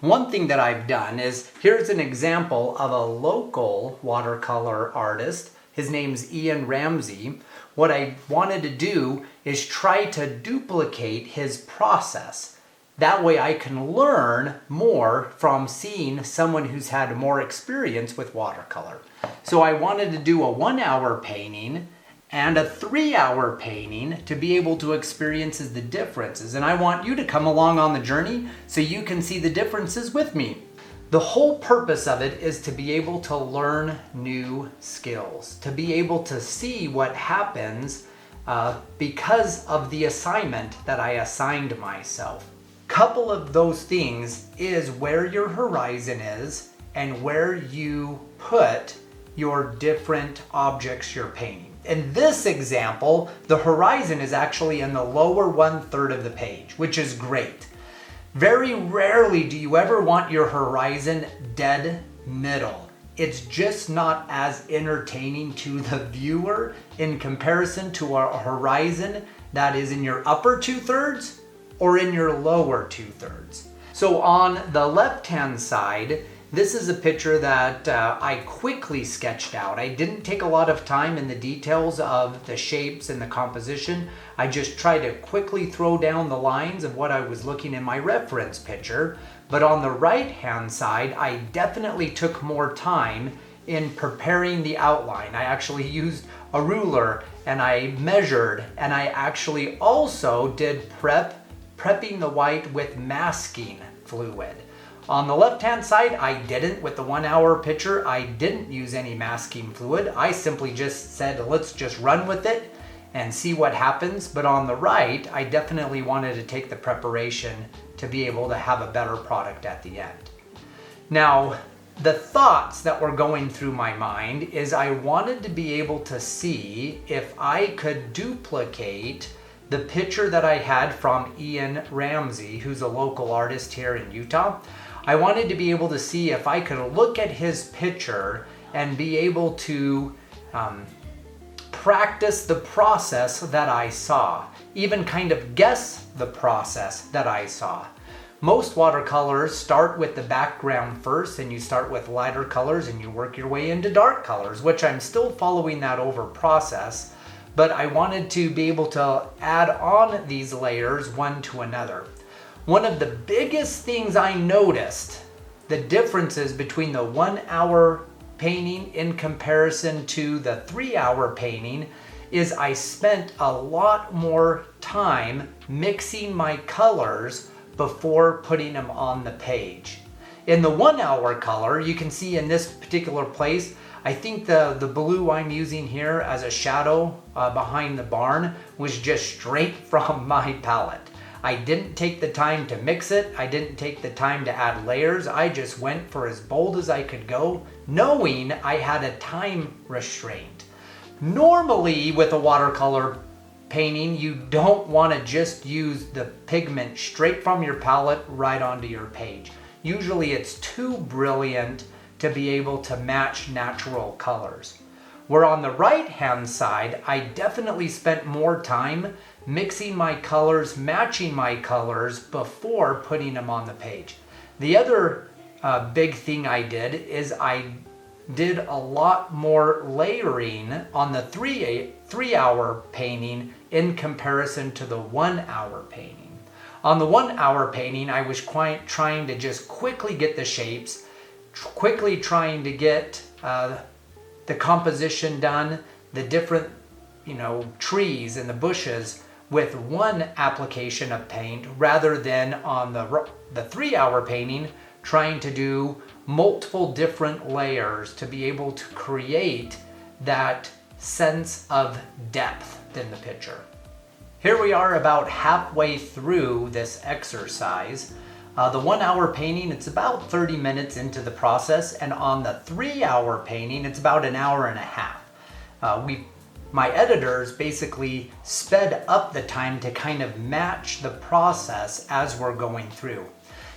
One thing that I've done is, here's an example of a local watercolor artist. His name's Ian Ramsey. What I wanted to do is try to duplicate his process. That way I can learn more from seeing someone who's had more experience with watercolor. So I wanted to do a 1-hour painting and a 3-hour painting to be able to experience the differences. And I want you to come along on the journey so you can see the differences with me. The whole purpose of it is to be able to learn new skills, to be able to see what happens because of the assignment that I assigned myself. Couple of those things is where your horizon is and where you put your different objects you're painting. In this example, the horizon is actually in the lower 1/3 of the page, which is great. Very rarely do you ever want your horizon dead middle. It's just not as entertaining to the viewer in comparison to a horizon that is in your upper 2/3 or in your lower 2/3. So on the left-hand side, this is a picture that I quickly sketched out. I didn't take a lot of time in the details of the shapes and the composition. I just tried to quickly throw down the lines of what I was looking in my reference picture. But on the right-hand side, I definitely took more time in preparing the outline. I actually used a ruler and I measured, and I actually also did prepping the white with masking fluid. On the left-hand side, I didn't. With the 1-hour picture, I didn't use any masking fluid. I simply just said, let's just run with it and see what happens. But on the right, I definitely wanted to take the preparation to be able to have a better product at the end. Now, the thoughts that were going through my mind is I wanted to be able to see if I could duplicate the picture that I had from Ian Ramsey, who's a local artist here in Utah. I wanted to be able to see if I could look at his picture and be able to practice the process that I saw, even kind of guess the process that I saw. Most watercolors start with the background first, and you start with lighter colors and you work your way into dark colors, which I'm still following that over process, but I wanted to be able to add on these layers one to another. One of the biggest things I noticed, the differences between the 1-hour painting in comparison to the 3-hour painting, is I spent a lot more time mixing my colors before putting them on the page. In the 1-hour color, you can see in this particular place, I think the blue I'm using here as a shadow behind the barn was just straight from my palette. I didn't take the time to mix it. I didn't take the time to add layers. I just went for as bold as I could go, knowing I had a time restraint. Normally with a watercolor painting, you don't want to just use the pigment straight from your palette right onto your page. Usually it's too brilliant to be able to match natural colors. Where on the right-hand side, I definitely spent more time mixing my colors, matching my colors before putting them on the page. The other big thing I did is I did a lot more layering on the 3-hour painting in comparison to the 1-hour painting. On the 1-hour painting, I was trying to just quickly get the shapes, quickly trying to get the composition done, the different trees and the bushes with one application of paint, rather than on the 3-hour painting trying to do multiple different layers to be able to create that sense of depth in the picture. Here we are about halfway through this exercise. The 1-hour painting, it's about 30 minutes into the process, and on the 3-hour painting, it's about an hour and a half. My editors basically sped up the time to kind of match the process as we're going through.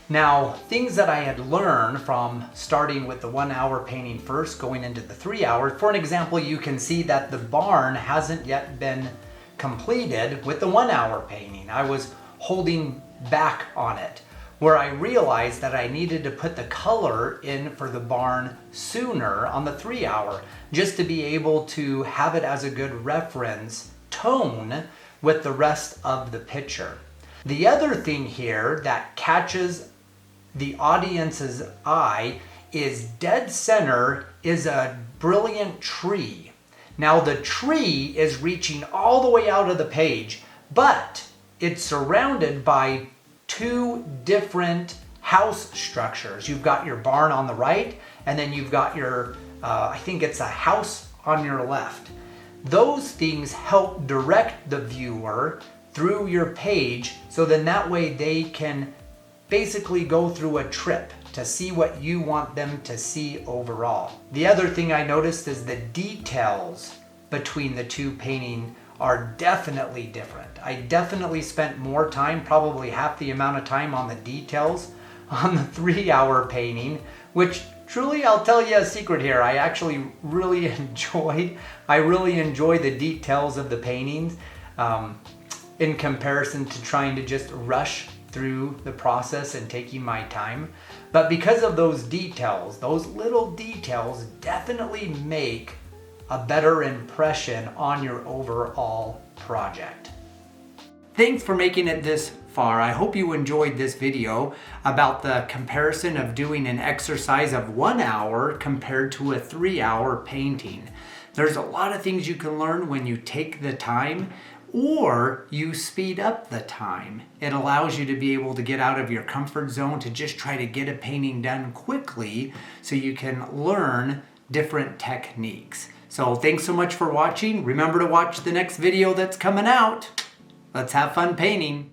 Now, things that I had learned from starting with the 1-hour painting first, going into the 3-hour, for an example, you can see that the barn hasn't yet been completed with the 1-hour painting. I was holding back on it. where I realized that I needed to put the color in for the barn sooner on the 3 hour, just to be able to have it as a good reference tone with the rest of the picture. The other thing here that catches the audience's eye is dead center is a brilliant tree. Now the tree is reaching all the way out of the page, but it's surrounded by two different house structures. You've got your barn on the right, and then you've got your, I think it's a house on your left. Those things help direct the viewer through your page, so then that way they can basically go through a trip to see what you want them to see overall. The other thing I noticed is the details between the two paintings are definitely different. I definitely spent more time, probably half the amount of time on the details on the 3 hour painting, which truly, I'll tell you a secret here, I actually really enjoyed. I really enjoy the details of the paintings in comparison to trying to just rush through the process and taking my time. But because of those details, those little details definitely make a better impression on your overall project. Thanks for making it this far. I hope you enjoyed this video about the comparison of doing an exercise of 1 hour compared to a 3 hour painting. There's a lot of things you can learn when you take the time or you speed up the time. It allows you to be able to get out of your comfort zone to just try to get a painting done quickly so you can learn different techniques. So thanks so much for watching. Remember to watch the next video that's coming out. Let's have fun painting.